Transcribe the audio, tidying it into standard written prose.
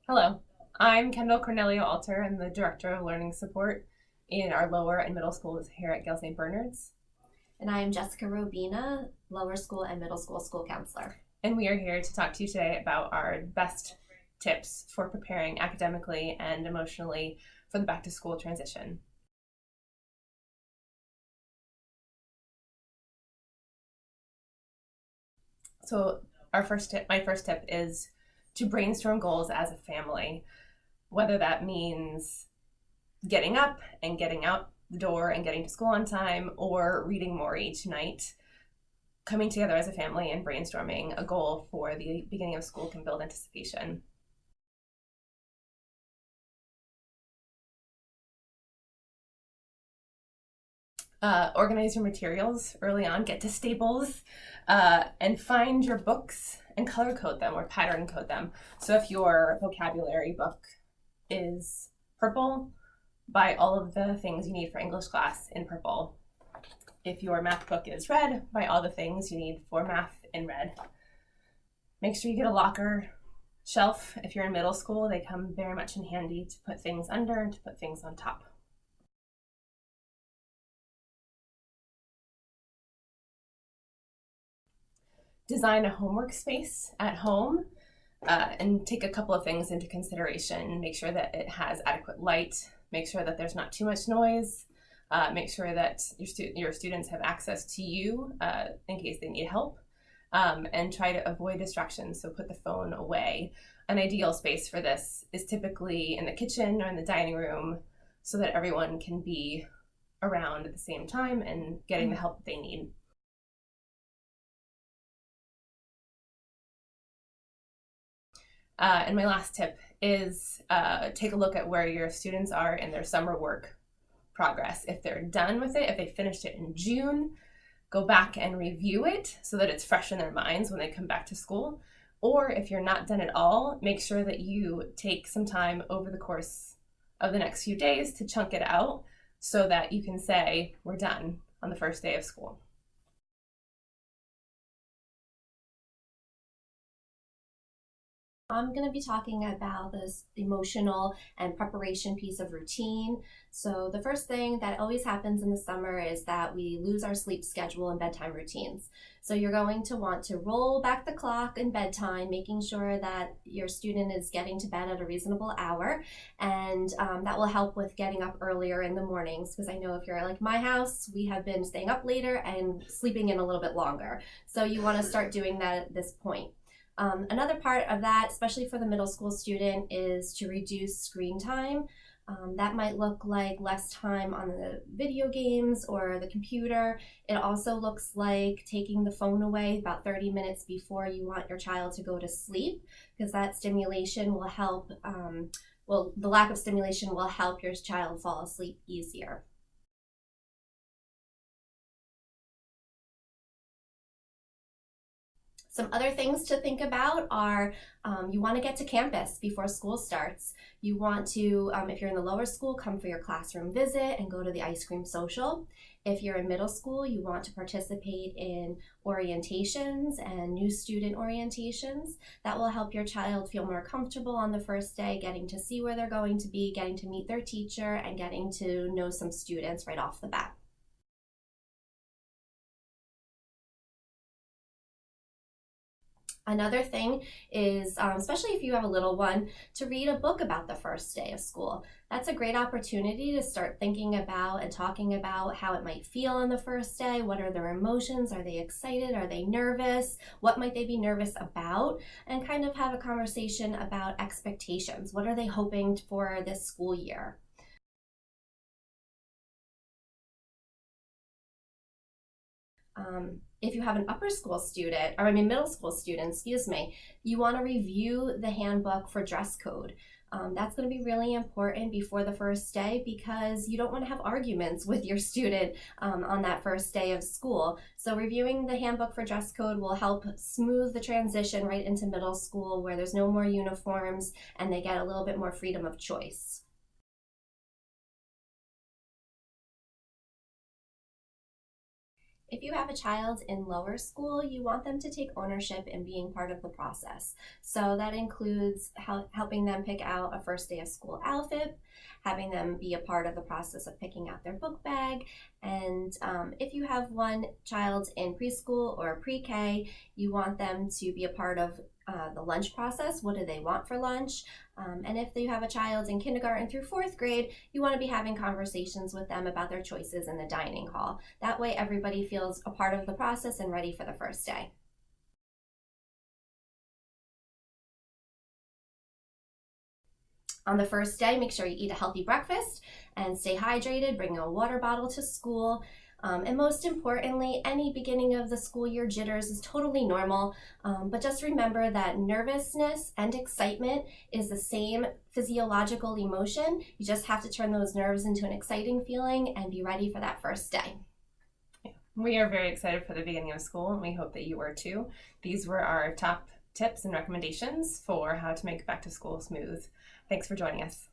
Hello, I'm Kendall Cornelio Alter. I'm the Director of Learning Support in our lower and middle schools here at Gale St. Bernard's. And I am Jessica Robina, lower school and middle school counselor. And we are here to talk to you today about our best tips for preparing academically and emotionally for the back to school transition. So, my first tip is to brainstorm goals as a family, whether that means getting up and getting out the door and getting to school on time, or reading more each night. Coming together as a family and brainstorming a goal for the beginning of school can build anticipation. Organize your materials early on, get to Staples, and find your books and color code them or pattern code them. So if your vocabulary book is purple, buy all of the things you need for English class in purple. If your math book is red, buy all the things you need for math in red. Make sure you get a locker shelf. If you're in middle school, they come very much in handy to put things under and to put things on top. Design a homework space at home and take a couple of things into consideration. Make sure that it has adequate light. Make sure that there's not too much noise. Make sure that your students have access to you in case they need help. And try to avoid distractions, so put the phone away. An ideal space for this is typically in the kitchen or in the dining room so that everyone can be around at the same time and getting the help that they need. And my last tip is take a look at where your students are in their summer work progress. If they're done with it, if they finished it in June, go back and review it so that it's fresh in their minds when they come back to school. Or if you're not done at all, make sure that you take some time over the course of the next few days to chunk it out so that you can say, we're done on the first day of school. I'm going to be talking about this emotional and preparation piece of routine. So the first thing that always happens in the summer is that we lose our sleep schedule and bedtime routines. So you're going to want to roll back the clock in bedtime, making sure that your student is getting to bed at a reasonable hour. And that will help with getting up earlier in the mornings, because I know if you're like my house, we have been staying up later and sleeping in a little bit longer. So you want to start doing that at this point. Another part of that, especially for the middle school student, is to reduce screen time. That might look like less time on the video games or the computer. It also looks like taking the phone away about 30 minutes before you want your child to go to sleep, because that stimulation will help, the lack of stimulation will help your child fall asleep easier. Some other things to think about are you want to get to campus before school starts. You want to, if you're in the lower school, come for your classroom visit and go to the ice cream social. If you're in middle school, you want to participate in orientations and new student orientations. That will help your child feel more comfortable on the first day, getting to see where they're going to be, getting to meet their teacher, and getting to know some students right off the bat. Another thing is, especially if you have a little one, to read a book about the first day of school. That's a great opportunity to start thinking about and talking about how it might feel on the first day. What are their emotions? Are they excited? Are they nervous? What might they be nervous about? And kind of have a conversation about expectations. What are they hoping for this school year? If you have an upper school student, or I mean middle school student, excuse me, you want to review the handbook for dress code. That's going to be really important before the first day, because you don't want to have arguments with your student on that first day of school. So reviewing the handbook for dress code will help smooth the transition right into middle school, where there's no more uniforms and they get a little bit more freedom of choice. If you have a child in lower school, you want them to take ownership in being part of the process. So that includes helping them pick out a first day of school outfit, having them be a part of the process of picking out their book bag. And if you have one child in preschool or pre-K, you want them to be a part of the lunch process. What do they want for lunch? And if you have a child in kindergarten through fourth grade, you want to be having conversations with them about their choices in the dining hall. That way everybody feels a part of the process and ready for the first day. On the first day, make sure you eat a healthy breakfast and stay hydrated. Bring a water bottle to school. And most importantly, any beginning of the school year jitters is totally normal, but just remember that nervousness and excitement is the same physiological emotion. You just have to turn those nerves into an exciting feeling and be ready for that first day. We are very excited for the beginning of school, and we hope that you were too. These were our top tips and recommendations for how to make back to school smooth. Thanks for joining us.